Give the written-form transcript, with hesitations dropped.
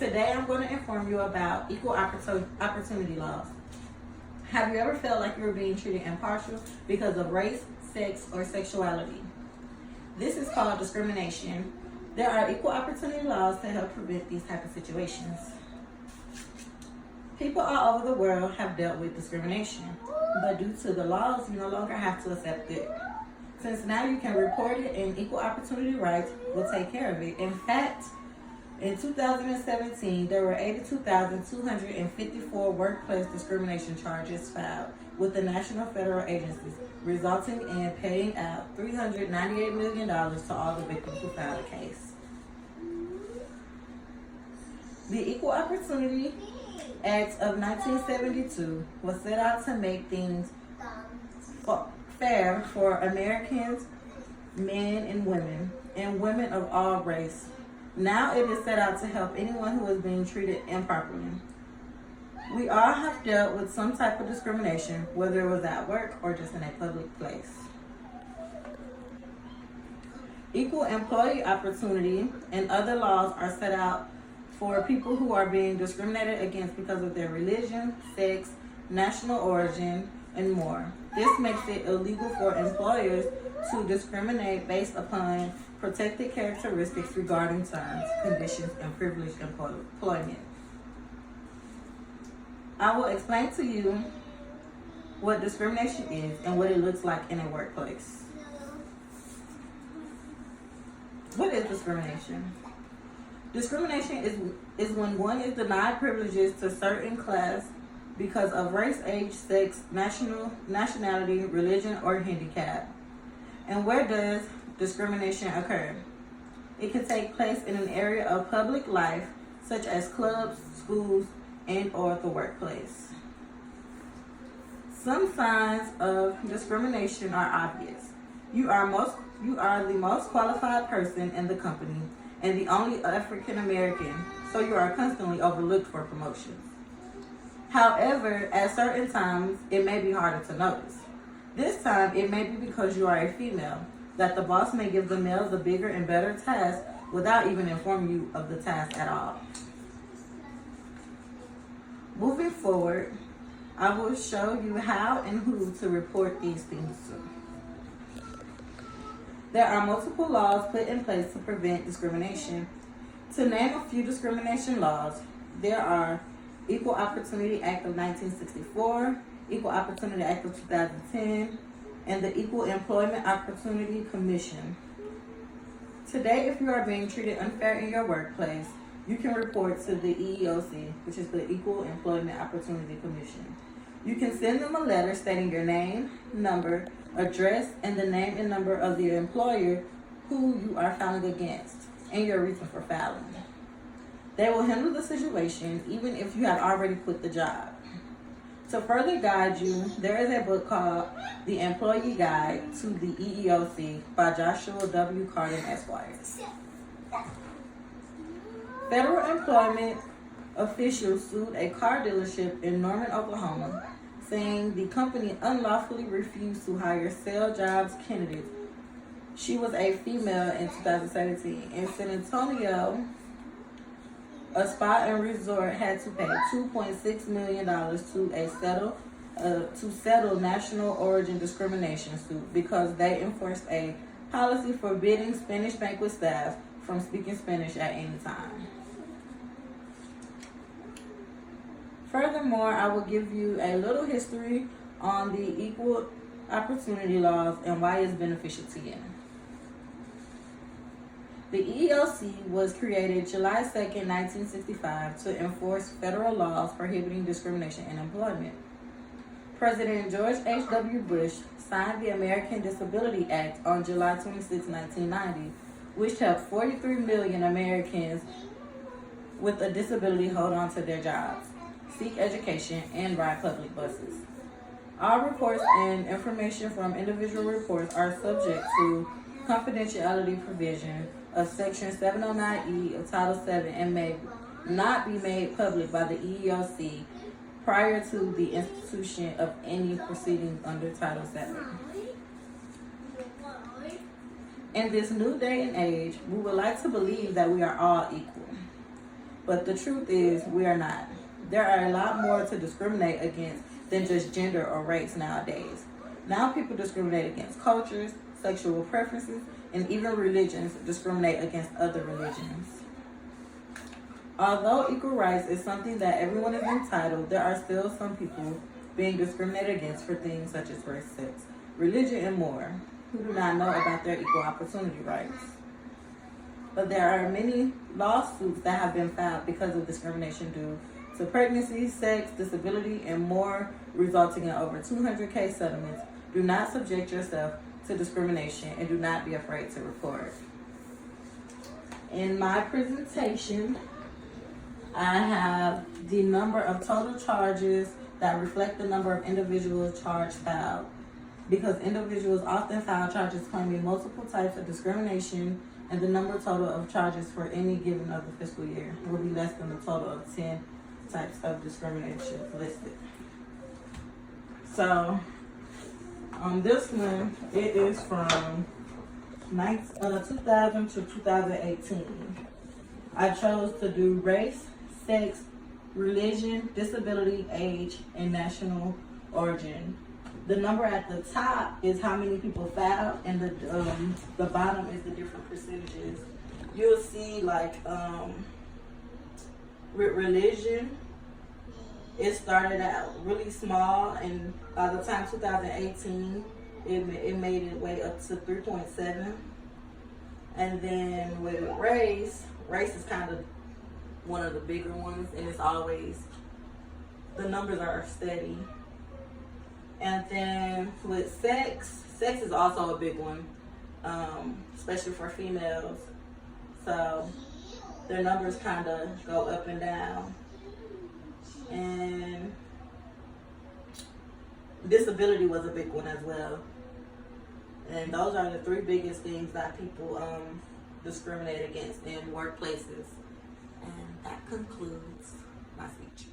Today I'm going to inform you about equal opportunity laws. Have you ever felt like you were being treated impartial because of race, sex, or sexuality? This is called discrimination. There are equal opportunity laws to help prevent these type of situations. People all over the world have dealt with discrimination, but due to the laws, you no longer have to accept it. Since now you can report it, and Equal Opportunity Rights will take care of it. In fact, in 2017, there were 82,254 workplace discrimination charges filed with the national federal agencies, resulting in paying out $398 million to all the victims who filed a case. The Equal Opportunity Act of 1972 was set out to make things fair for Americans, men and women of all race. Now it is set out to help anyone who is being treated improperly. We all have dealt with some type of discrimination, whether it was at work or just in a public place. Equal employee opportunity and other laws are set out for people who are being discriminated against because of their religion, sex, national origin, and more. This makes it illegal for employers to discriminate based upon protected characteristics regarding terms, conditions, and privileged employment. I will explain to you what discrimination is and what it looks like in a workplace. What is discrimination? Discrimination is when one is denied privileges to certain class because of race, age, sex, nationality, religion, or handicap. And where does discrimination occur? It can take place in an area of public life, such as clubs, schools, and or the workplace. Some signs of discrimination are obvious. You are the most qualified person in the company and the only African American, so you are constantly overlooked for promotions. However, at certain times, it may be harder to notice. This time, it may be because you are a female, that the boss may give the males a bigger and better task without even informing you of the task at all. Moving forward, I will show you how and who to report these things to. There are multiple laws put in place to prevent discrimination. To name a few discrimination laws, there are Equal Opportunity Act of 1964, Equal Opportunity Act of 2010, and the Equal Employment Opportunity Commission. Today, if you are being treated unfair in your workplace, you can report to the EEOC, which is the Equal Employment Opportunity Commission. You can send them a letter stating your name, number, address, and the name and number of the employer who you are filing against, and your reason for filing. They will handle the situation even if you had already quit the job. To further guide you, there is a book called The Employee Guide to the EEOC by Joshua W. Carden, Esquire. Federal employment officials sued a car dealership in Norman, Oklahoma, saying the company unlawfully refused to hire sales jobs candidates. She was a female in 2017. In San Antonio, a spa and resort had to pay $2.6 million to settle national origin discrimination suit because they enforced a policy forbidding Spanish banquet staff from speaking Spanish at any time. Furthermore, I will give you a little history on the equal opportunity laws and why it's beneficial to you. The EEOC was created July 2nd, 1965 to enforce federal laws prohibiting discrimination in employment. President George H.W. Bush signed the American Disability Act on July 26, 1990, which helped 43 million Americans with a disability hold on to their jobs, seek education, and ride public buses. All reports and information from individual reports are subject to confidentiality provision of Section 709E of Title VII and may not be made public by the EEOC prior to the institution of any proceedings under Title VII. In this new day and age, we would like to believe that we are all equal. But the truth is, we are not. There are a lot more to discriminate against than just gender or race nowadays. Now people discriminate against cultures, sexual preferences, and even religions discriminate against other religions. Although equal rights is something that everyone is entitled, there are still some people being discriminated against for things such as race, sex, religion, and more, who do not know about their equal opportunity rights. But there are many lawsuits that have been filed because of discrimination due to pregnancy, sex, disability, and more, resulting in over 200 case settlements. Do not subject yourself to discrimination and do not be afraid to report. In my presentation, I have the number of total charges that reflect the number of individuals charged filed, because individuals often file charges claiming multiple types of discrimination, and the number total of charges for any given of the fiscal year will be less than the total of 10 types of discrimination listed. So on this one, it is from 2000 to 2018. I chose to do race, sex, religion, disability, age, and national origin. The number at the top is how many people filed, and the bottom is the different percentages. You'll see, like, with religion, it started out really small, and by the time 2018, it made its way up to 3.7. And then with race is kind of one of the bigger ones, and it's always, the numbers are steady. And then with sex is also a big one, especially for females. So their numbers kind of go up and down. And disability was a big one as well. And those are the three biggest things that people discriminate against in workplaces. And that concludes my speech.